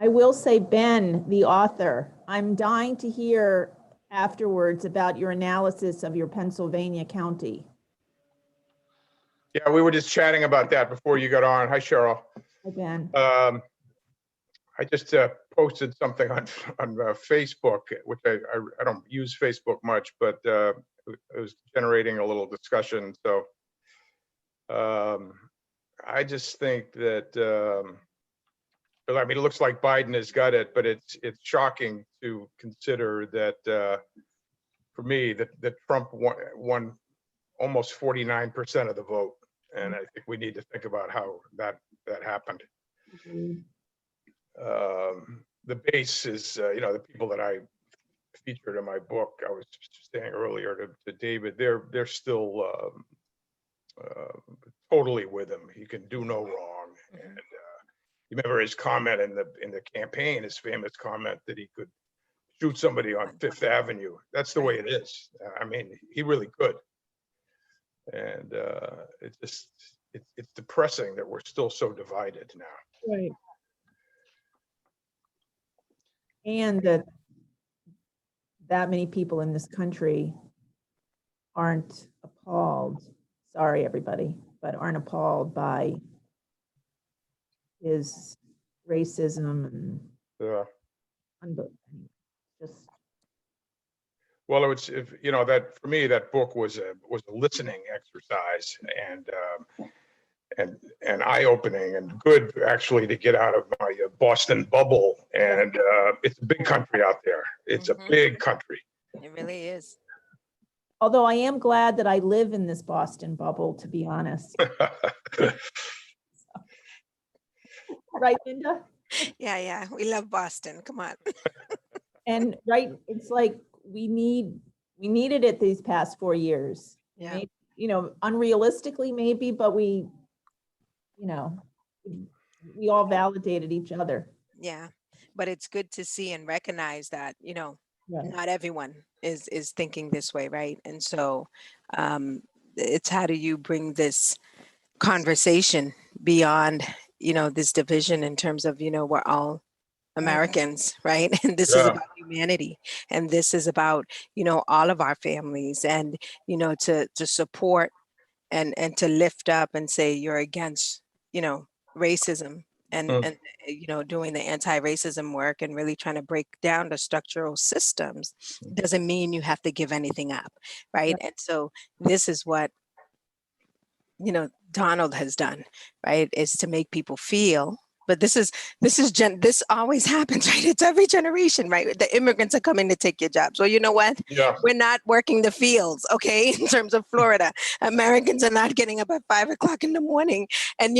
I will say, Ben, the author, I'm dying to hear afterwards about your analysis of your Pennsylvania county. Yeah, we were just chatting about that before you got on. Hi, Cheryl. Hi, Ben. I just posted something on Facebook, which I don't use Facebook much, but it was generating a little discussion. So I just think that, I mean, it looks like Biden has got it, but it's shocking to consider that for me that Trump won almost 49% of the vote, and I think we need to think about how that happened. The base is, the people that I featured in my book, I was just saying earlier to David, they're still totally with him. He can do no wrong. And you remember his comment in the campaign, his famous comment that he could shoot somebody on Fifth Avenue. That's the way it is. I mean, he really could. And it's depressing that we're still so divided now. Right. And that many people in this country aren't appalled, sorry everybody, but aren't appalled by his racism and just. Well, it's that for me, that book was a listening exercise and eye-opening and good actually to get out of my Boston bubble. And it's a big country out there. It's a big country. It really is. Although I am glad that I live in this Boston bubble, to be honest. Right, Linda? Yeah, we love Boston. Come on. And right, it's like we needed it these past 4 years. Yeah. Maybe, unrealistically maybe, but we all validated each other. Yeah, but it's good to see and recognize that, Right. not everyone is thinking this way, right? And so it's how do you bring this conversation beyond, this division in terms of, we're all Americans, right? And this is about humanity. And this is about, all of our families and, to support and to lift up and say you're against, racism and doing the anti-racism work and really trying to break down the structural systems doesn't mean you have to give anything up, right? And so this is what Donald has done, right, is to make people feel. But this always happens, right? It's every generation, right? The immigrants are coming to take your jobs. Well, you know what? Yeah. We're not working the fields, okay? In terms of Florida, Americans are not getting up at 5 o'clock in the morning and,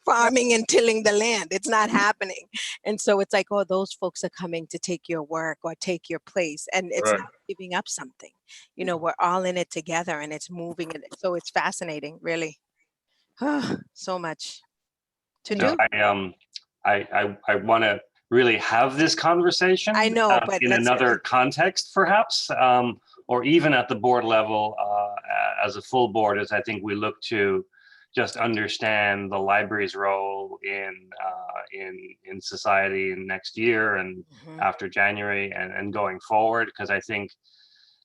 farming and tilling the land. It's not happening. And so it's like, oh, those folks are coming to take your work or take your place. And it's not giving up something. We're all in it together and it's moving. And so it's fascinating, really. So much to do. I want to really have this conversation. I know, but in another context, perhaps, or even at the board level, as a full board, as I think we look to just understand the library's role in society in next year and after January and going forward, because I think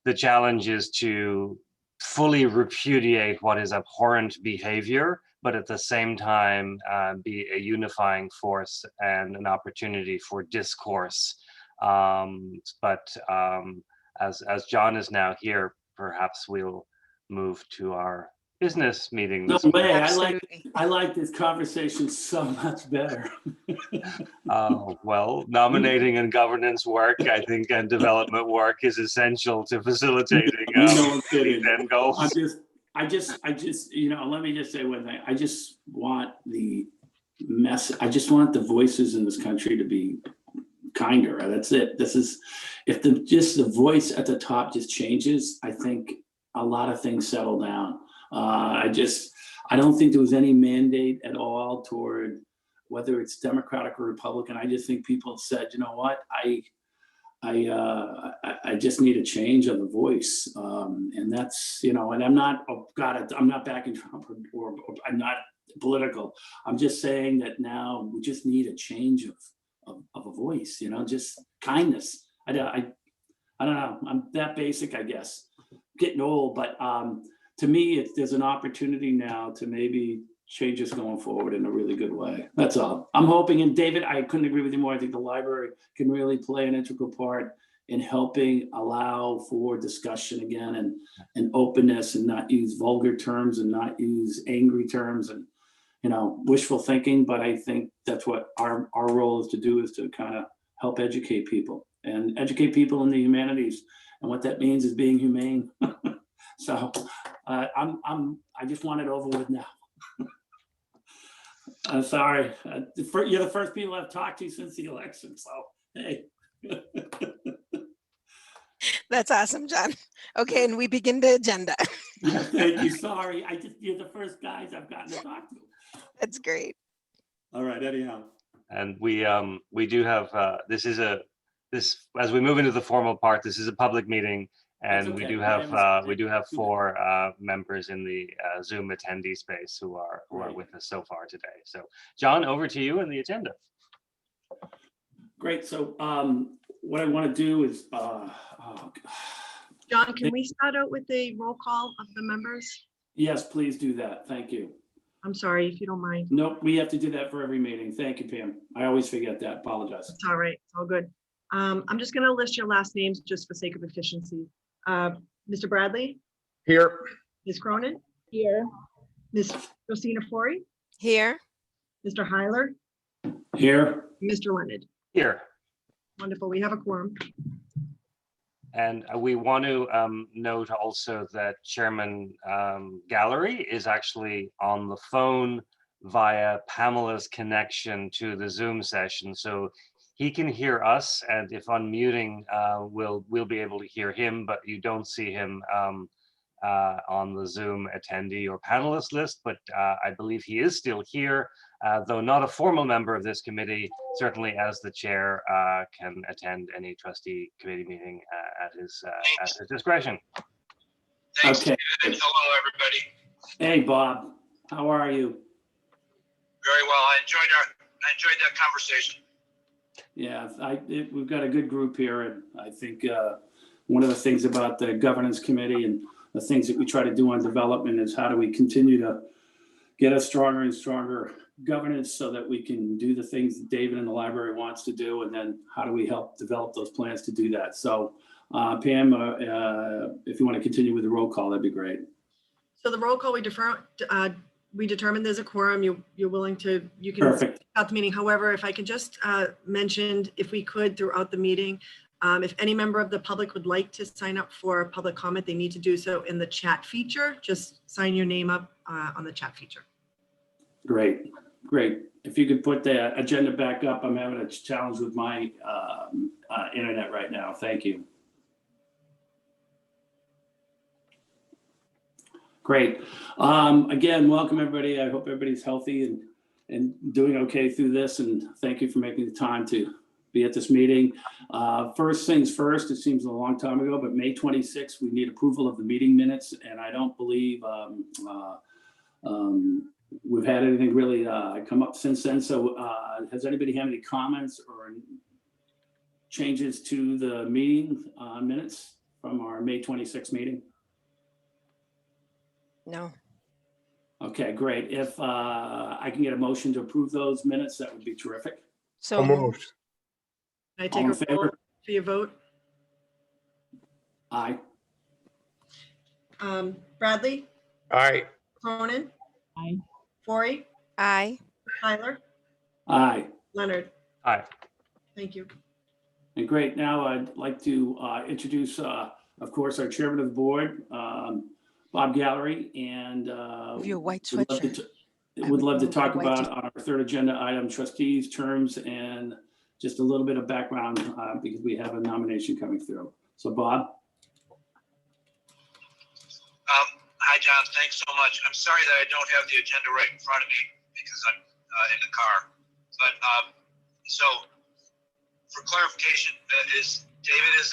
the challenge is to fully repudiate what is abhorrent behavior, but at the same time be a unifying force and an opportunity for discourse. But as John is now here, perhaps we'll move to our business meeting. No way. I like this conversation so much better. Well, nominating and governance work, I think, and development work is essential to facilitating end goals. I just, let me just say one thing. I just want the I just want the voices in this country to be kinder. That's it. This is, if the voice at the top just changes, I think a lot of things settle down. I don't think there was any mandate at all toward whether it's Democratic or Republican. I just think people said, you know what, I just need a change of the voice, and that's, and I'm not, I'm not backing Trump or I'm not political. I'm just saying that now we just need a change of a voice, you know, just kindness. I don't know. I'm that basic, I guess. Getting old, but to me, there's an opportunity now to maybe change this going forward in a really good way. That's all. I'm hoping, and David, I couldn't agree with you more. I think the library can really play an integral part in helping allow for discussion again and openness, and not use vulgar terms and not use angry terms and, you know, wishful thinking. But I think that's what our role is to do, is to kind of help educate people and educate people in the humanities. And what that means is being humane. So I just want it over with now. I'm sorry. You're the first people I've talked to since the election. So, hey. That's awesome, John. Okay, and we begin the agenda. Thank you. Sorry. You're the first guys I've gotten to talk to. That's great. All right. Anyhow. And we do have, this, as we move into the formal part, this is a public meeting. And That's we okay. do have 4 members in the Zoom attendee space who are with us so far today. So John, over to you and the agenda. Great. So what I want to do is, John, can we start out with a roll call of the members? yes, please do that. Thank you. I'm sorry, if you don't mind. Nope, we have to do that for every meeting. Thank you, Pam. I always forget that. Apologize. It's all right, it's all good. I'm just gonna list your last names just for sake of efficiency. Mr. Bradley, Here. Ms. Cronin, Here. Ms. Christina Fori, Here. Mr. Hyler, Here. Mr. Leonard. Here. Wonderful, we have a quorum. And we want to note also that Chairman Gallery is actually on the phone via Pamela's connection to the Zoom session. So he can hear us, and if unmuting, we'll be able to hear him, but you don't see him on the Zoom attendee or panelist list. But I believe he is still here, though not a formal member of this committee. Certainly, as the chair, can attend any trustee committee meeting at his discretion. Thanks, Okay. David. Hello, everybody. Hey, Bob. How are you? Very well. I enjoyed that conversation. Yeah, we've got a good group here, and I think one of the things about the governance committee and the things that we try to do on development is how do we continue to get a stronger and stronger governance so that we can do the things that David and the library wants to do, and then how do we help develop those plans to do that. So Pam, if you want to continue with the roll call, that'd be great. So the roll call, we determined there's a quorum. You're willing to, you can Perfect. out the meeting. However, if I could just mention, if we could throughout the meeting, if any member of the public would like to sign up for public comment, they need to do so in the chat feature. Just sign your name up on the chat feature. Great, great. If you could put the agenda back up, I'm having a challenge with my internet right now. Thank you. Great. Again, welcome everybody. I hope everybody's healthy and doing okay through this. And thank you for making the time to be at this meeting. First things first, it seems a long time ago, but May 26th, we need approval of the meeting minutes. And I don't believe we've had anything really come up since then. So has anybody had any comments or changes to the meeting minutes from our May 26th meeting? No. Okay, great. If I can get a motion to approve those minutes, that would be terrific. So Moved. Can I All take in a favor? roll for your vote? Aye. Bradley, Aye. Cronin, Aye. Fori, aye. Tyler, Aye. Leonard. Aye. Thank you. And great. Now I'd like to introduce, of course, our chairman of the board, Bob Gallery, and Of your white would love to sweatshirt. would love to I talk would like about our third agenda item, trustees, terms, and just a little bit of background because we have a nomination coming through. So Bob? Hi, John. Thanks so much. I'm sorry that I don't have the agenda right in front of me because I'm in the car. But so for clarification, is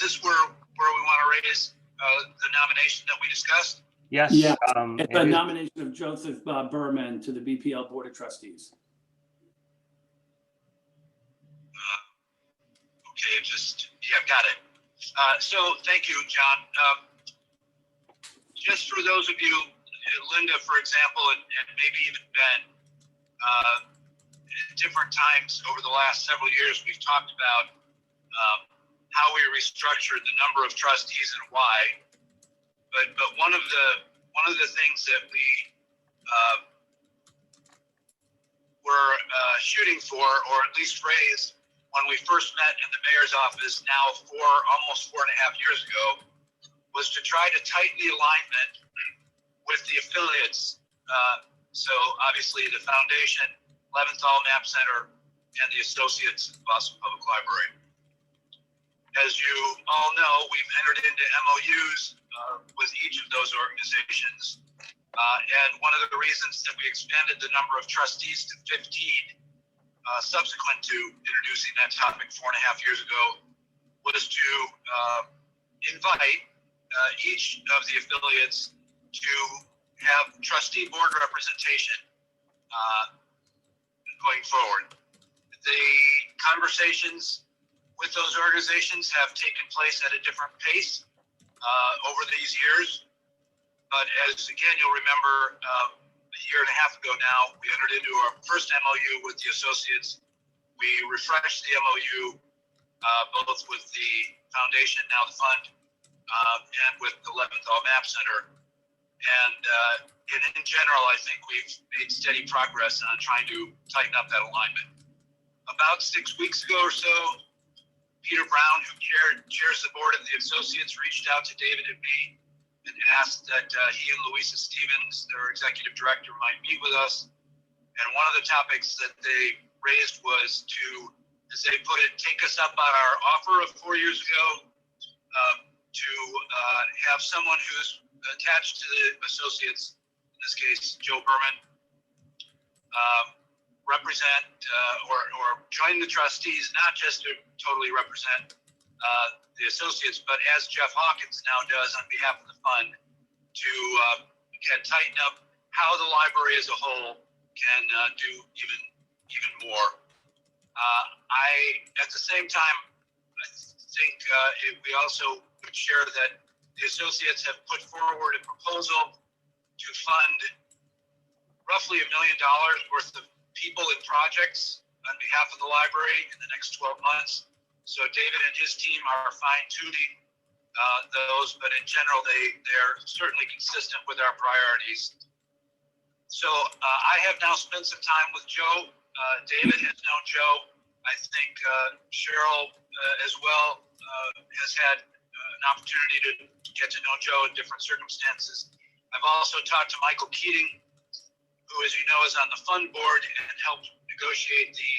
this where we want to raise the nomination that we discussed? Yes. Yeah, it It's a is- nomination of Joseph Berman to the BPL Board of Trustees. Okay, yeah, got it. So thank you, John. Just for those of you, Linda, for example, and maybe even Ben, at different times over the last several years, we've talked about how we restructured the number of trustees and why. But one of the things that we were shooting for, or at least raised when we first met in the mayor's office now almost 4.5 years ago, was to try to tighten the alignment with the affiliates. So obviously the foundation, Leventhal Map Center, and the associates of Boston Public Library. As you all know, we've entered into MOUs with each of those organizations. And one of the reasons that we expanded the number of trustees to 15 subsequent to introducing that topic 4.5 years ago was to invite each of the affiliates to have trustee board representation going forward. The conversations with those organizations have taken place at a different pace over these years. But as again, you'll remember, a year and a half ago now, we entered into our first MOU with the associates. We refreshed the MOU both with the foundation, now the fund, and with the Leventhal Map Center. And in general, I think we've made steady progress on trying to tighten up that alignment. About 6 weeks ago or so, Peter Brown, who chairs the board of the associates, reached out to David and me and asked that he and Louisa Stevens, their executive director, might meet with us. And one of the topics that they raised was to, as they put it, take us up on our offer of 4 years ago to have someone who's attached to the associates, in this case, Joe Berman, represent or join the trustees, not just to totally represent the associates, but as Jeff Hawkins now does on behalf of the fund, to again tighten up how the library as a whole can do even more. At the same time, I think we also would share that the associates have put forward a proposal to fund roughly $1 million worth of people and projects on behalf of the library in the next 12 months. So David and his team are fine-tuning those, but in general, they're certainly consistent with our priorities. So I have now spent some time with Joe. David has known Joe. I think Cheryl as well has had an opportunity to get to know Joe in different circumstances. I've also talked to Michael Keating, who, as you know, is on the fund board and helped negotiate the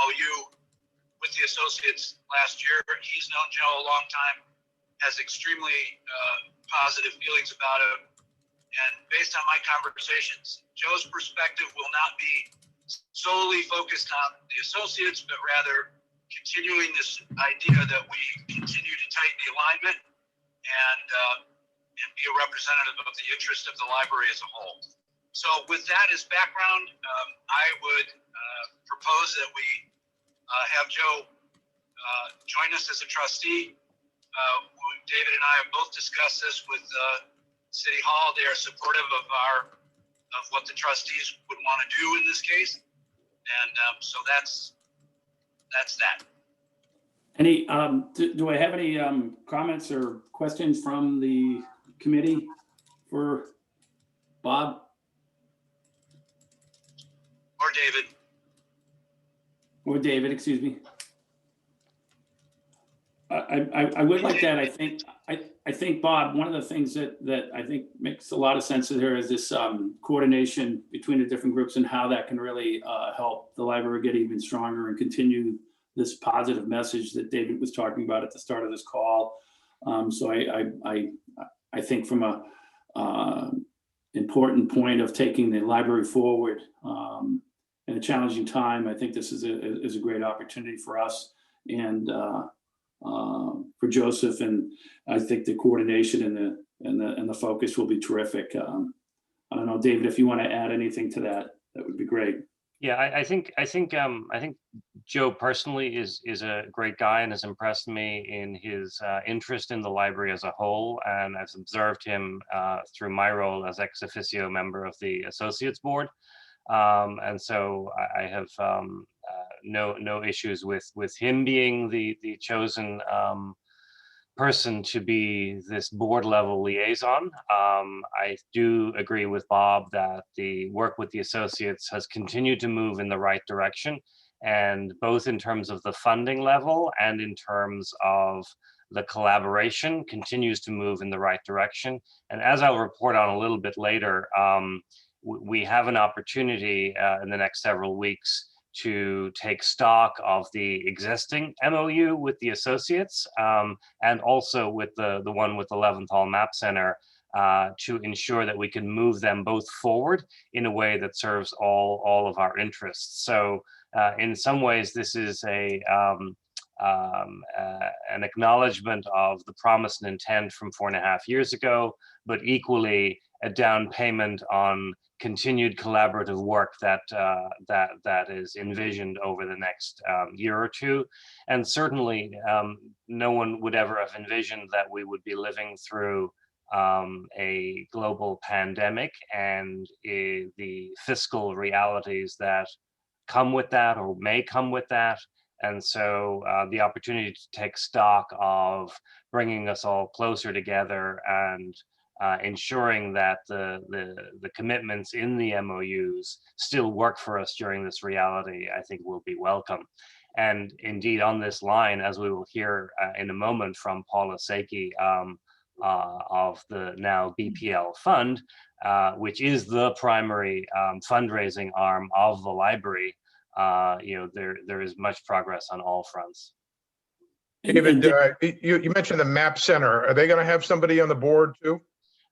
MOU with the associates last year. He's known Joe a long time, has extremely positive feelings about him. And based on my conversations, Joe's perspective will not be solely focused on the associates, but rather continuing this idea that we continue to tighten the alignment and be a representative of the interest of the library as a whole. So with that as background, I would propose that we have Joe join us as a trustee. David and I have both discussed this with City Hall. They are supportive of what the trustees would want to do in this case. And so that's that. Any, do I have any comments or questions from the committee for Bob? Or David. Or David, excuse me. I would like that. I think, Bob, one of the things that I think makes a lot of sense here is this coordination between the different groups and how that can really help the library get even stronger and continue this positive message that David was talking about at the start of this call. So I think from a important point of taking the library forward in a challenging time, I think this is a great opportunity for us and for Joseph, and I think the coordination and the focus will be terrific. I don't know, David, if you want to add anything to that, that would be great. Yeah, I think Joe personally is a great guy and has impressed me in his interest in the library as a whole, and I've observed him through my role as ex officio member of the Associates Board, and so I have no issues with him being the chosen person to be this board level liaison. I do agree with Bob that the work with the associates has continued to move in the right direction, and both in terms of the funding level and in terms of the collaboration continues to move in the right direction. And as I'll report on a little bit later, we have an opportunity in the next several weeks to take stock of the existing MOU with the associates, and also with the one with the Leventhal Map Center, to ensure that we can move them both forward in a way that serves all of our interests. So in some ways, this is an acknowledgement of the promise and intent from 4.5 years ago, but equally a down payment on continued collaborative work that is envisioned over the next year or two. And certainly no one would ever have envisioned that we would be living through a global pandemic and the fiscal realities that come with that or may come with that. And so the opportunity to take stock of bringing us all closer together and ensuring that the commitments in the MOUs still work for us during this reality, I think will be welcome. And indeed, on this line, as we will hear in a moment from Paula Seki of the now BPL fund, which is the primary fundraising arm of the library, there is much progress on all fronts. David, you mentioned the Map Center. Are they going to have somebody on the board too?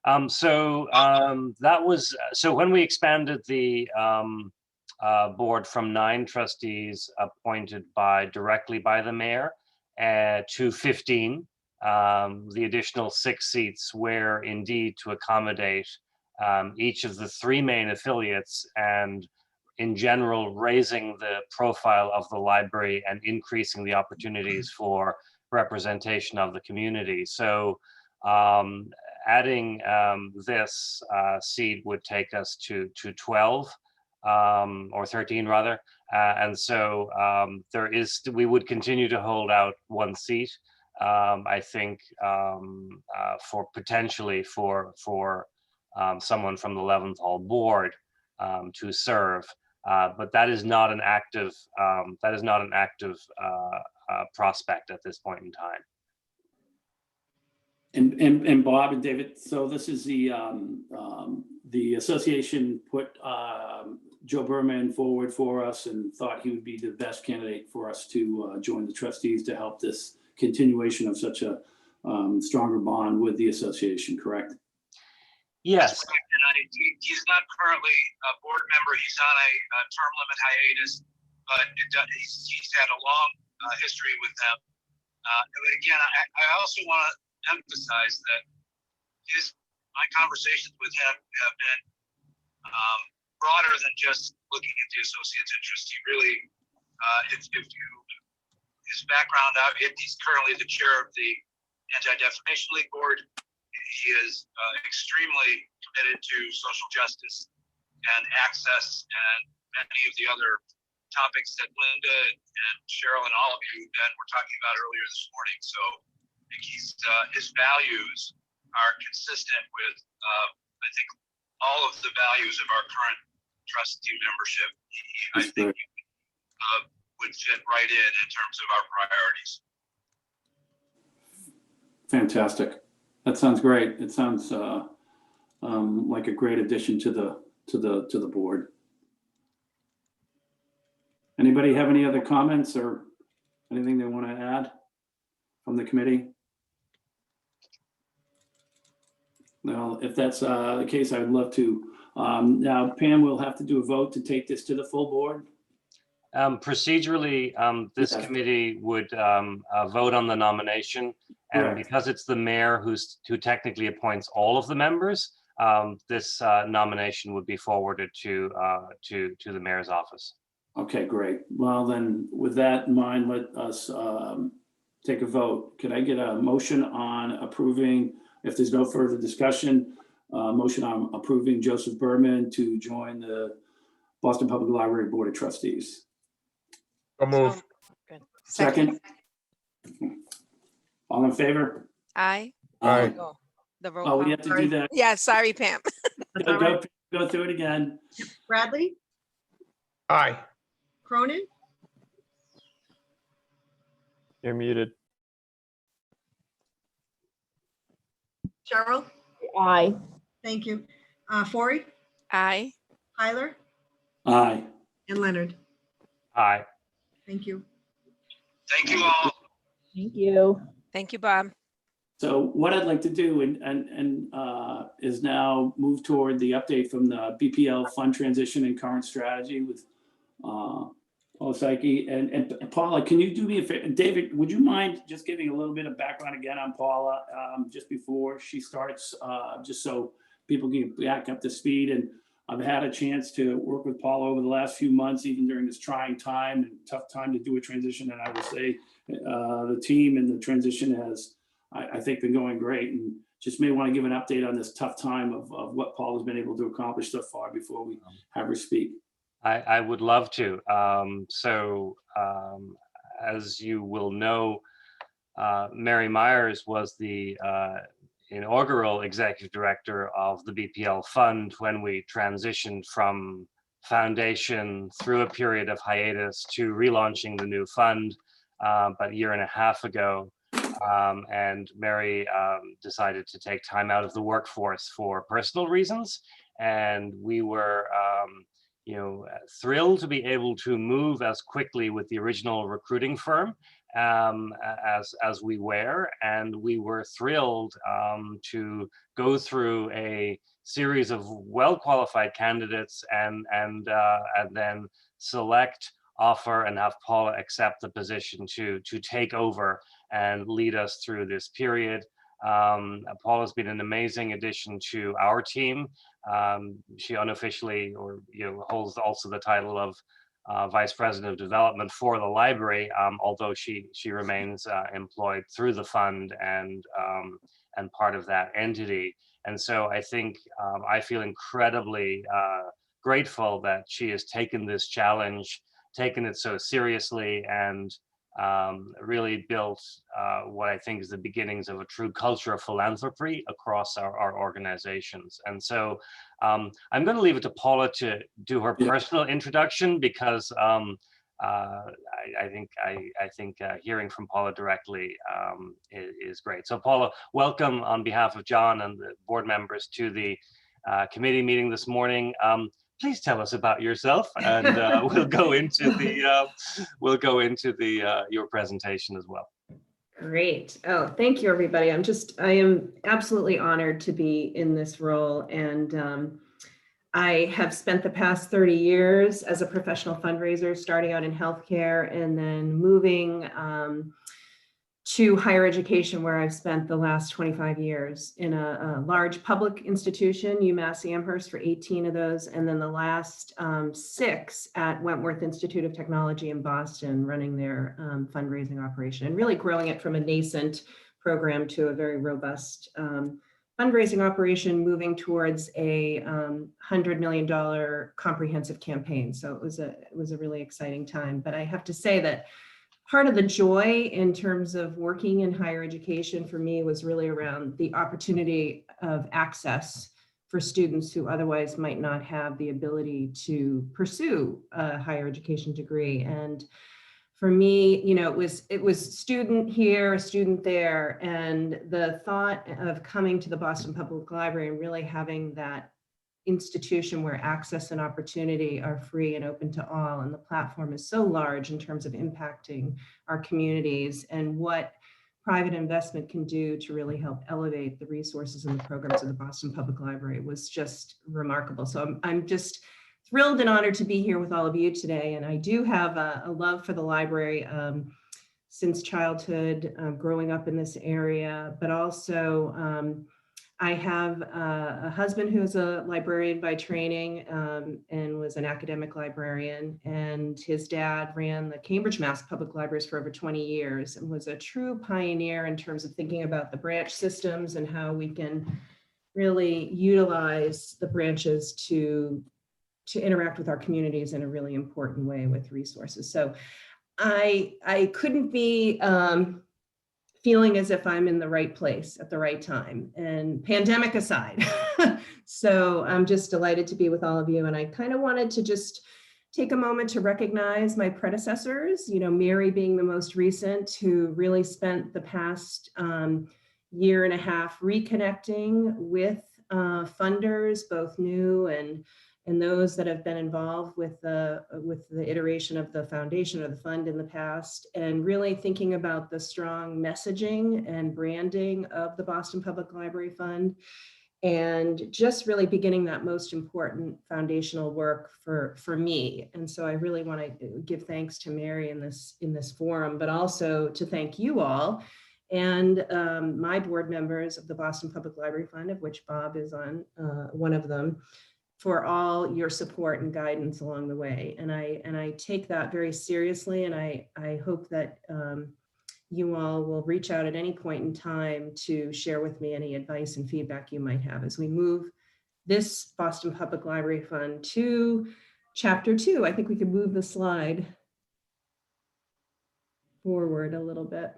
That was so when we expanded the board from 9 trustees appointed directly by the mayor to 15. The additional 6 seats were indeed to accommodate each of the 3 main affiliates, and in general raising the profile of the library and increasing the opportunities for representation of the community. So adding this seat would take us to 12 or 13 rather, and so we would continue to hold out 1 seat. I think for potentially for someone from the Leventhal board to serve, but that is not an active prospect at this point in time. And Bob and David, so this is the association put Joe Berman forward for us and thought he would be the best candidate for us to join the trustees to help this continuation of such a stronger bond with the association, correct? Yes. And he's not currently a board member. He's on a term limit hiatus, but he's had a long history with them. But again, I also want to emphasize that my conversations with him have been broader than just looking at the associate's interest. He really, his background out, he's currently the chair of the Anti-Defamation League board. He is extremely committed to social justice and access and many of the other topics that Linda and Cheryl and all of you then were talking about earlier this morning. So I think his values are consistent with, I think, all of the values of our current trustee membership. I think would fit right in terms of our priorities. Fantastic. That sounds great. It sounds like a great addition to the board. Anybody have any other comments or anything they want to add from the committee? Well, if that's the case, I would love to. Now, Pam, we'll have to do a vote to take this to the full board. Procedurally, this Yes. committee would vote on the nomination, and Correct. because it's the mayor who technically appoints all of the members, this nomination would be forwarded to the mayor's office. Okay, great. Well, then, with that in mind, let us take a vote. Could I get a motion on approving, if there's no further discussion, motion on approving Joseph Berman to join the Boston Public Library Board of Trustees? So move. Good. Second? All in favor? Aye. Aye. Oh, the roll Oh, we call. have to do that. Yeah, sorry, Pam. That's all right. Go through it again. Bradley, Aye. Cronin, You're muted. Cheryl, Aye. thank you. Forey, Aye. Tyler, Aye. and Leonard. Aye. Thank you. Thank you all. Thank you. Thank you, Bob. So what I'd like to do is now move toward the update from the BPL fund transition and current strategy with Paula Psyche and Paula. Can you do me a favor? David, would you mind just giving a little bit of background again on Paula just before she starts, just so people can get back up to speed? And I've had a chance to work with Paula over the last few months, even during this trying time and tough time to do a transition. And I would say the team and the transition has, I think, been going great, and just may want to give an update on this tough time of what Paul has been able to accomplish so far before we have her speak. I would love to. As you will know, Mary Myers was the inaugural executive director of the BPL fund when we transitioned from foundation through a period of hiatus to relaunching the new fund about a year and a half ago. And Mary decided to take time out of the workforce for personal reasons. And we were thrilled to be able to move as quickly with the original recruiting firm as we were, and we were thrilled to go through a series of well-qualified candidates and then select, offer, and have Paula accept the position to take over and lead us through this period. Paula's been an amazing addition to our team. She unofficially, holds also the title of Vice President of Development for the library, although she remains employed through the fund and part of that entity. And so I think I feel incredibly grateful that she has taken this challenge, taken it so seriously, and really built what I think is the beginnings of a true culture of philanthropy across our organizations. And so I'm going to leave it to Paula to do her personal introduction, because I think hearing from Paula directly is great. So Paula, welcome on behalf of John and the board members to the committee meeting this morning. Please tell us about yourself, and we'll go into your presentation as well. Great. Oh, thank you, everybody. I am absolutely honored to be in this role. And I have spent the past 30 years as a professional fundraiser, starting out in healthcare and then moving to higher education, where I've spent the last 25 years in a large public institution, UMass Amherst, for 18 of those, and then the last 6 at Wentworth Institute of Technology in Boston, running their fundraising operation and really growing it from a nascent program to a very robust fundraising operation, moving towards a $100 million comprehensive campaign. So it was a really exciting time. But I have to say that part of the joy in terms of working in higher education for me was really around the opportunity of access for students who otherwise might not have the ability to pursue a higher education degree. And for me, it was student here, student there, and the thought of coming to the Boston Public Library and really having that institution where access and opportunity are free and open to all, and the platform is so large in terms of impacting our communities and what private investment can do to really help elevate the resources and the programs of the Boston Public Library was just remarkable. So I'm just thrilled and honored to be here with all of you today. And I do have a love for the library since childhood, growing up in this area, but also I have a husband who's a librarian by training and was an academic librarian. And his dad ran the Cambridge, Mass. Public Libraries for over 20 years and was a true pioneer in terms of thinking about the branch systems and how we can really utilize the branches to interact with our communities in a really important way with resources. So I couldn't be feeling as if I'm in the right place at the right time, and pandemic aside. So I'm just delighted to be with all of you. And I kind of wanted to just take a moment to recognize my predecessors, you know, Mary being the most recent, who really spent the past year and a half reconnecting with funders, both new and those that have been involved with the iteration of the foundation or the fund in the past, and really thinking about the strong messaging and branding of the Boston Public Library Fund, and just really beginning that most important foundational work for me. And so I really want to give thanks to Mary in this forum, but also to thank you all and my board members of the Boston Public Library Fund, of which Bob is on one of them, for all your support and guidance along the way. And I take that very seriously. And I hope that you all will reach out at any point in time to share with me any advice and feedback you might have as we move this Boston Public Library Fund to Chapter 2. I think we could move the slide forward a little bit.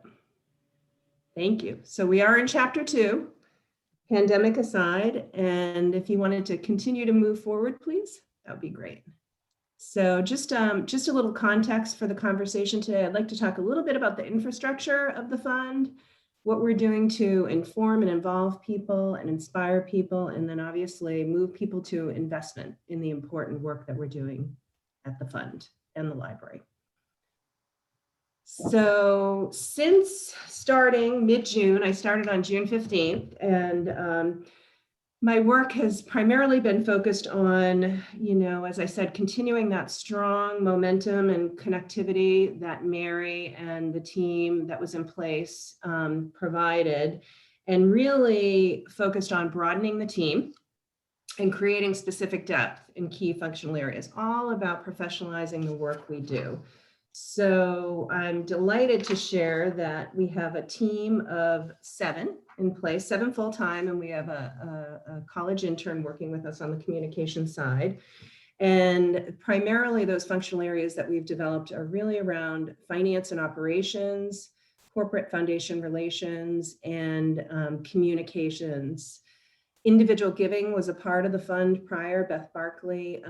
Thank you. So we are in Chapter 2, pandemic aside. And if you wanted to continue to move forward, please, that would be great. So just a little context for the conversation today. I'd like to talk a little bit about the infrastructure of the fund, what we're doing to inform and involve people and inspire people, and then obviously move people to investment in the important work that we're doing at the fund and the library. So since starting mid-June, I started on June 15th, and my work has primarily been focused on, you know, as I said, continuing that strong momentum and connectivity that Mary and the team that was in place provided, and really focused on broadening the team and creating specific depth in key functional areas, all about professionalizing the work we do. So I'm delighted to share that we have a team of 7 in place, 7 full-time, and we have a college intern working with us on the communication side. And primarily those functional areas that we've developed are really around finance and operations, corporate foundation relations, and communications. Individual giving was a part of the fund prior. Beth Barkley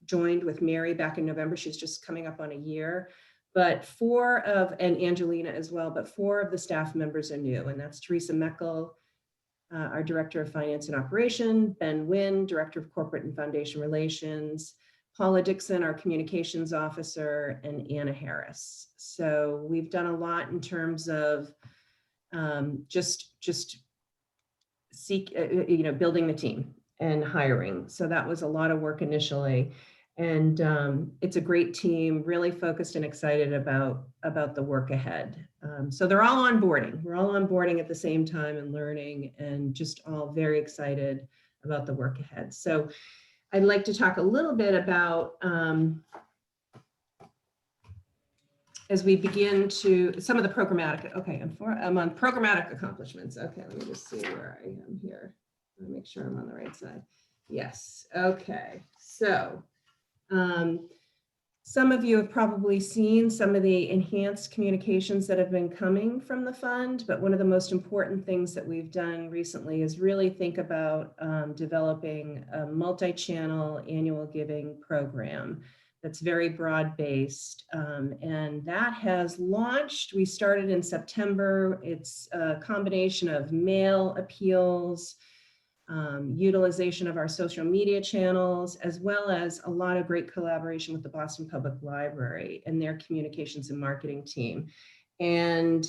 joined with Mary back in November. She's just coming up on a year, but and Angelina as well, but 4 of the staff members are new, and that's Teresa Meckel, our Director of Finance and Operation, Ben Wynn, Director of Corporate and Foundation Relations, Paula Dixon, our Communications Officer, and Anna Harris. So we've done a lot in terms of just building the team and hiring. So that was a lot of work initially. And it's a great team, really focused and excited about the work ahead. So they're all onboarding. We're all onboarding at the same time and learning, and just all very excited about the work ahead. So I'd like to talk a little bit about, as we begin to, some of the programmatic, okay, I'm on programmatic accomplishments. Okay, let me just see where I am here. Let me make sure I'm on the right side. Yes, okay, so. Some of you have probably seen some of the enhanced communications that have been coming from the fund, but one of the most important things that we've done recently is really think about developing a multi-channel annual giving program that's very broad-based, and that has launched. We started in September. It's a combination of mail appeals, utilization of our social media channels, as well as a lot of great collaboration with the Boston Public Library and their communications and marketing team. And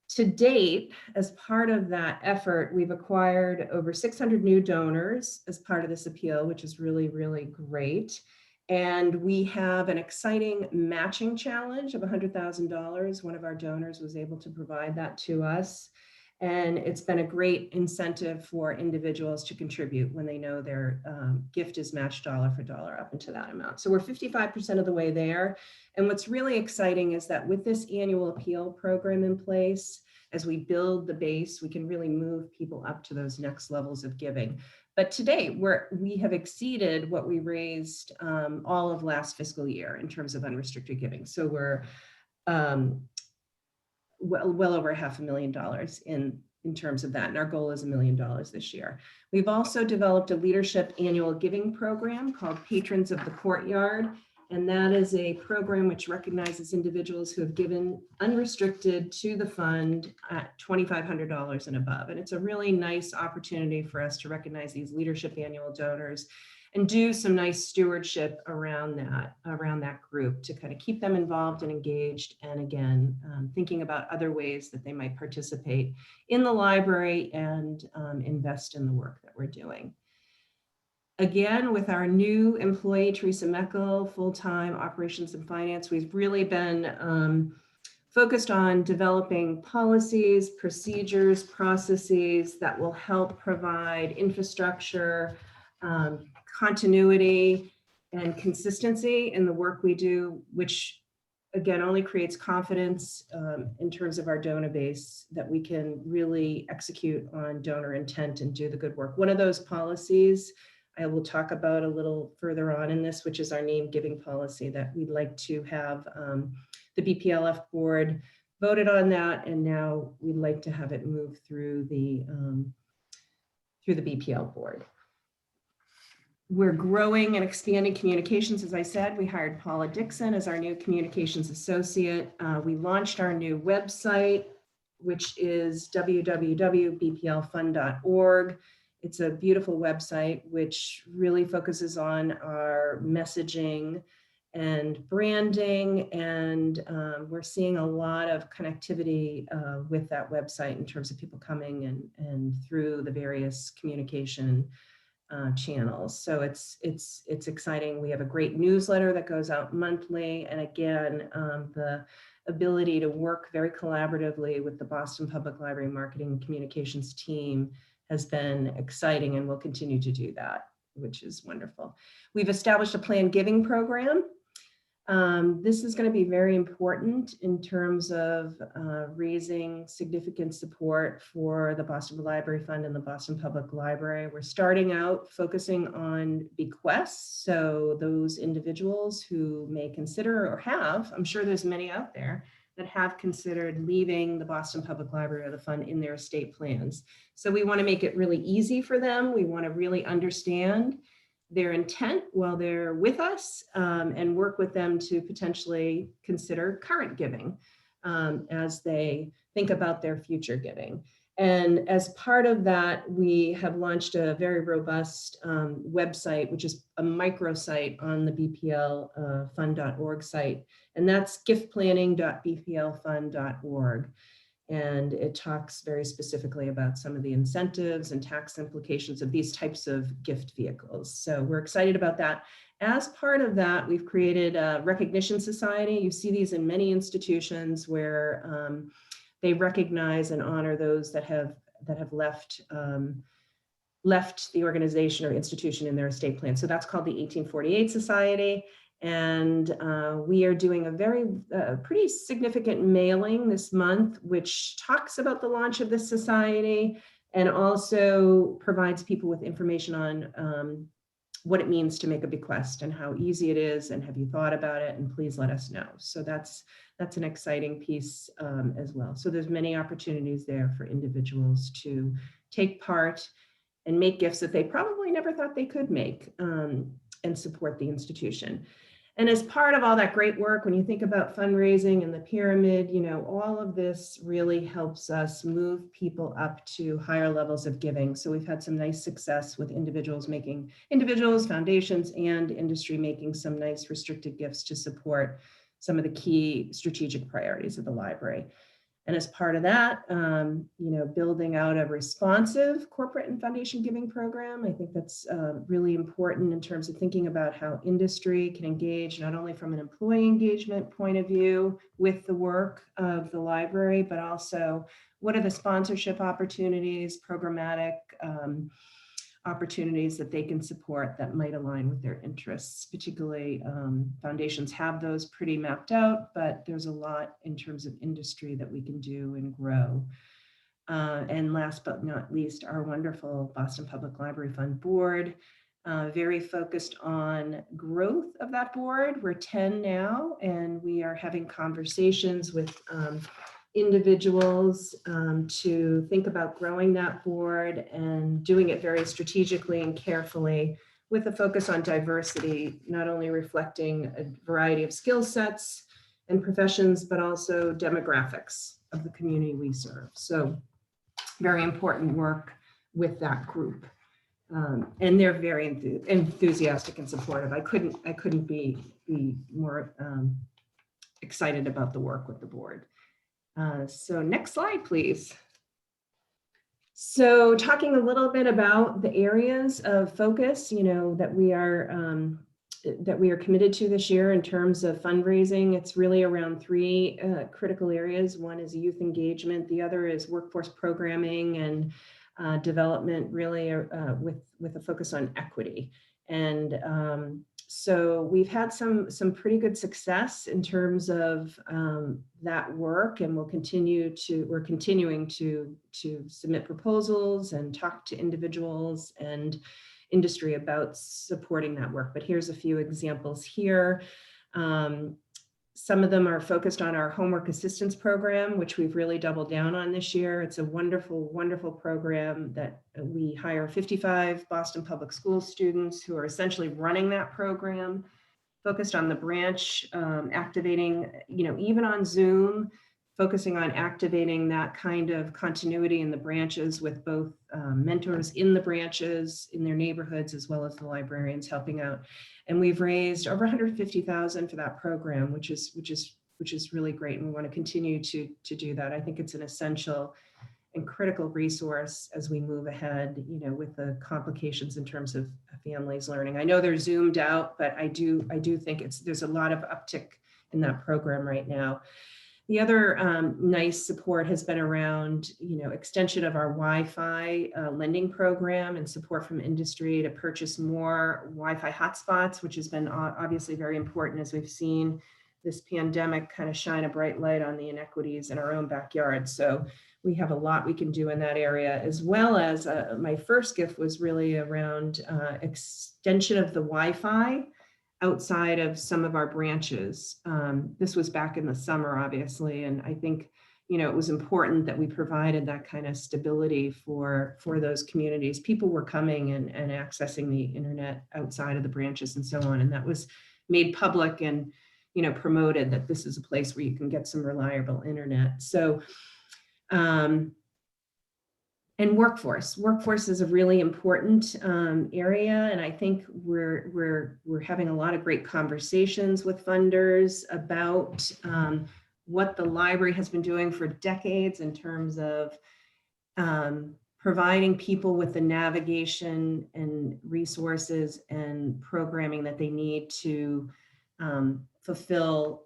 to date, as part of that effort, we've acquired over 600 new donors as part of this appeal, which is really, really great. And we have an exciting matching challenge of $100,000. One of our donors was able to provide that to us. And it's been a great incentive for individuals to contribute when they know their gift is matched dollar for dollar up into that amount. So we're 55% of the way there. And what's really exciting is that with this annual appeal program in place, as we build the base, we can really move people up to those next levels of giving. But today we have exceeded what we raised all of last fiscal year in terms of unrestricted giving. So we're well over $500,000 in terms of that. And our goal is $1 million this year. We've also developed a leadership annual giving program called Patrons of the Courtyard. And that is a program which recognizes individuals who have given unrestricted to the fund at $2,500 and above. And it's a really nice opportunity for us to recognize these leadership annual donors and do some nice stewardship around that group to kind of keep them involved and engaged. And again, thinking about other ways that they might participate in the library and invest in the work that we're doing. Again, with our new employee, Teresa Meckel, full-time operations and finance, we've really been focused on developing policies, procedures, processes that will help provide infrastructure, continuity, and consistency in the work we do, which again only creates confidence in terms of our donor base that we can really execute on donor intent and do the good work. One of those policies I will talk about a little further on in this, which is our name giving policy that we'd like to have the BPLF board voted on that, and now we'd like to have it move through the BPL board. We're growing and expanding communications. As I said, we hired Paula Dixon as our new communications associate. We launched our new website, which is www.bplfund.org. It's a beautiful website, which really focuses on our messaging and branding. And we're seeing a lot of connectivity with that website in terms of people coming and through the various communication channels. So it's exciting. We have a great newsletter that goes out monthly. And again, the ability to work very collaboratively with the Boston Public Library marketing and communications team has been exciting, and we'll continue to do that, which is wonderful. We've established a planned giving program. This is going to be very important in terms of raising significant support for the Boston Library Fund and the Boston Public Library. We're starting out focusing on bequests. So those individuals who may consider or have, I'm sure there's many out there that have considered leaving the Boston Public Library or the fund in their estate plans. So we want to make it really easy for them. We want to really understand their intent while they're with us and work with them to potentially consider current giving as they think about their future giving. And as part of that, we have launched a very robust website, which is a microsite on the bplfund.org site. And that's giftplanning.bplfund.org. And it talks very specifically about some of the incentives and tax implications of these types of gift vehicles. So we're excited about that. As part of that, we've created a recognition society. You see these in many institutions where they recognize and honor those that have left the organization or institution in their estate plan. So that's called the 1848 Society. And we are doing a pretty significant mailing this month, which talks about the launch of this society and also provides people with information on what it means to make a bequest and how easy it is, and have you thought about it, and please let us know. So that's an exciting piece as well. So there's many opportunities there for individuals to take part and make gifts that they probably never thought they could make and support the institution. And as part of all that great work, when you think about fundraising and the pyramid, all of this really helps us move people up to higher levels of giving. So we've had some nice success with individuals, foundations, and industry making some nice restricted gifts to support some of the key strategic priorities of the library. And as part of that, building out a responsive corporate and foundation giving program. I think that's really important in terms of thinking about how industry can engage, not only from an employee engagement point of view with the work of the library, but also what are the sponsorship opportunities, programmatic opportunities that they can support that might align with their interests. Particularly, foundations have those pretty mapped out, but there's a lot in terms of industry that we can do and grow. And last but not least, our wonderful Boston Public Library Fund board, very focused on growth of that board. We're 10 now, and we are having conversations with individuals to think about growing that board and doing it very strategically and carefully with a focus on diversity, not only reflecting a variety of skill sets and professions, but also demographics of the community we serve. So very important work with that group. And they're very enthusiastic and supportive. I couldn't be more excited about the work with the board. So next slide, please. So talking a little bit about the areas of focus, that we are committed to this year in terms of fundraising. It's really around three critical areas. One is youth engagement. The other is workforce programming and development, really with a focus on equity. And so we've had some pretty good success in terms of that work, and we're continuing to submit proposals and talk to individuals and industry about supporting that work. But here's a few examples here. Some of them are focused on our homework assistance program, which we've really doubled down on this year. It's a wonderful, wonderful program that we hire 55 Boston Public Schools students who are essentially running that program, focused on the branch, activating, even on Zoom, focusing on activating that kind of continuity in the branches with both mentors in the branches, in their neighborhoods, as well as the librarians helping out. And we've raised over $150,000 for that program, which is really great. And we want to continue to do that. I think it's an essential and critical resource as we move ahead, with the complications in terms of families learning. I know they're zoomed out, but I do think there's a lot of uptick in that program right now. The other nice support has been around, extension of our Wi-Fi lending program and support from industry to purchase more Wi-Fi hotspots, which has been obviously very important as we've seen this pandemic kind of shine a bright light on the inequities in our own backyard. So we have a lot we can do in that area, as well as my first gift was really around extension of the Wi-Fi outside of some of our branches. This was back in the summer, obviously, and I think it was important that we provided that kind of stability for those communities. People were coming and accessing the internet outside of the branches and so on, and that was made public and promoted that this is a place where you can get some reliable internet. So and workforce is a really important area, and I think we're having a lot of great conversations with funders about what the library has been doing for decades in terms of providing people with the navigation and resources and programming that they need to fulfill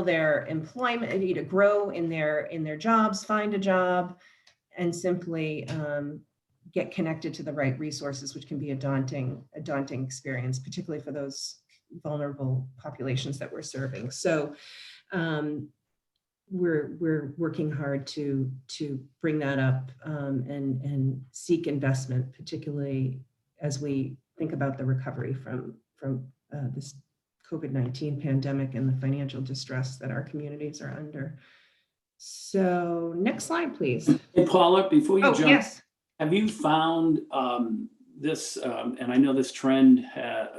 their employment, to grow in their jobs, find a job, and simply get connected to the right resources, which can be a daunting experience, particularly for those vulnerable populations that we're serving. So we're working hard to bring that up and seek investment, particularly as we think about the recovery from this COVID-19 pandemic and the financial distress that our communities are under. So next slide, please. Hey, Paula, before you jump, yes. Have you found this, and I know this trend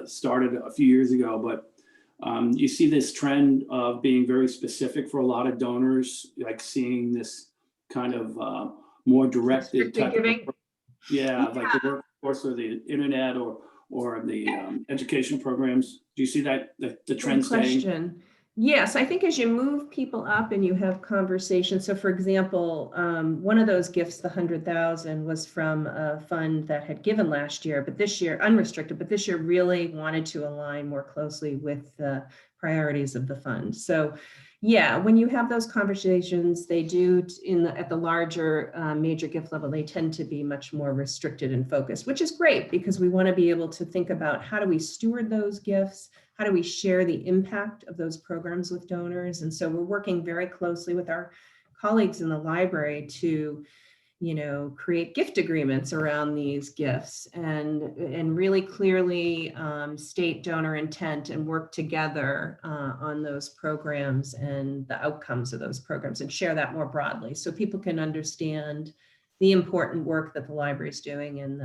started a few years ago, but you see this trend of being very specific for a lot of donors, like seeing this kind of more directed type giving. like the workforce or the internet or the education programs. Do you see that the trend staying? Yes, I think as you move people up and you have conversations, so for example, one of those gifts, the 100,000, was from a fund that had given last year, but this year, unrestricted, but this year really wanted to align more closely with the priorities of the fund. So yeah, when you have those conversations, they do at the larger major gift level, they tend to be much more restricted and focused, which is great because we want to be able to think about how do we steward those gifts? How do we share the impact of those programs with donors? And so we're working very closely with our colleagues in the library to, create gift agreements around these gifts and really clearly state donor intent and work together on those programs and the outcomes of those programs and share that more broadly so people can understand the important work that the library is doing and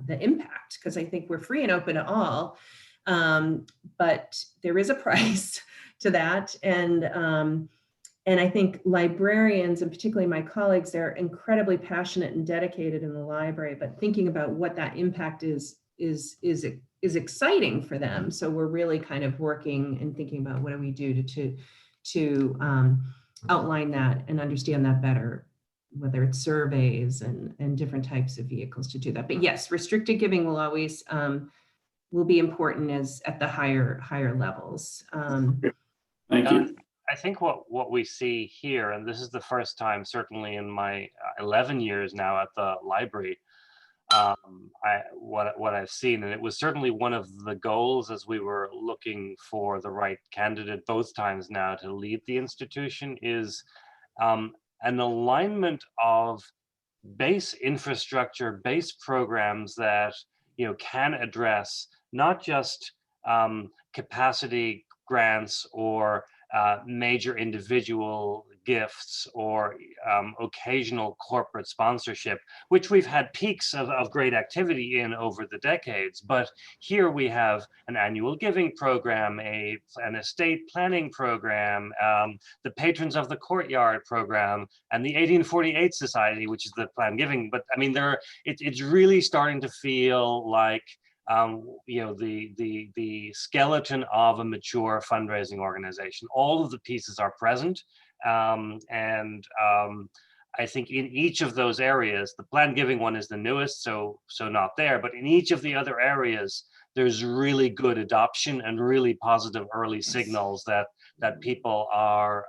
the impact, because I think we're free and open to all. But there is a price to that. And I think librarians, and particularly my colleagues, they're incredibly passionate and dedicated in the library, but thinking about what that impact is exciting for them. So we're really kind of working and thinking about what do we do to outline that and understand that better, whether it's surveys and different types of vehicles to do that. But yes, restricted giving will always will be important as at the higher levels. Thank you. I think what we see here, and this is the first time certainly in my 11 years now at the library, what I've seen, and it was certainly one of the goals as we were looking for the right candidate both times now to lead the institution, is an alignment of base infrastructure, base programs that can address not just capacity grants or major individual gifts or occasional corporate sponsorship, which we've had peaks of great activity in over the decades. But here we have an annual giving program, an estate planning program, the Patrons of the Courtyard program, and the 1848 Society, which is the planned giving. But I mean, it's really starting to feel like the skeleton of a mature fundraising organization. All of the pieces are present. I think in each of those areas, the planned giving one is the newest, so not there, but in each of the other areas, there's really good adoption and really positive early signals that people are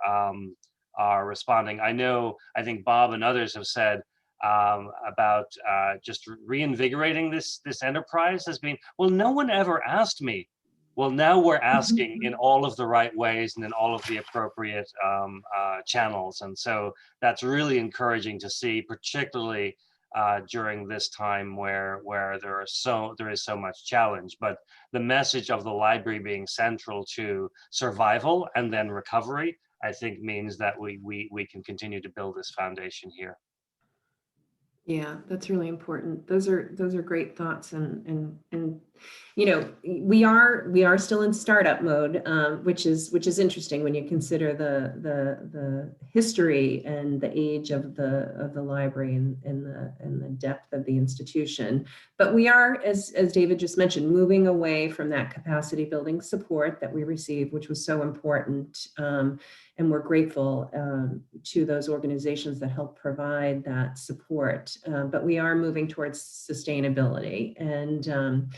responding. I think Bob and others have said about just reinvigorating this enterprise has been, well, no one ever asked me. Well, now we're asking in all of the right ways and in all of the appropriate channels. And so that's really encouraging to see, particularly during this time where there is so much challenge. But the message of the library being central to survival and then recovery, I think means that we can continue to build this foundation here. Yeah, that's really important. Those are great thoughts, and we are still in startup mode, which is interesting when you consider the history and the age of the library and the depth of the institution. But we are, as David just mentioned, moving away from that capacity building support that we received, which was so important. And we're grateful to those organizations that help provide that support. But we are moving towards sustainability. And,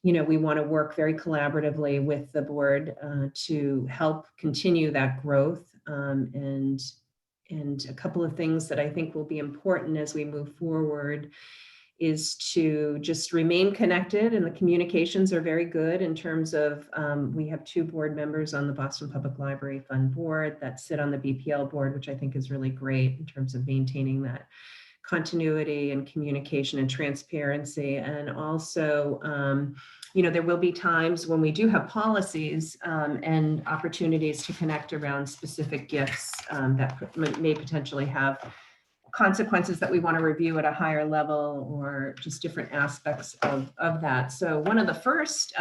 we want to work very collaboratively with the board to help continue that growth. And a couple of things that I think will be important as we move forward is to just remain connected, and the communications are very good in terms of, we have 2 board members on the Boston Public Library Fund board that sit on the BPL board, which I think is really great in terms of maintaining that continuity and communication and transparency. And also, there will be times when we do have policies and opportunities to connect around specific gifts that may potentially have consequences that we want to review at a higher level, or just different aspects of that. So one of the first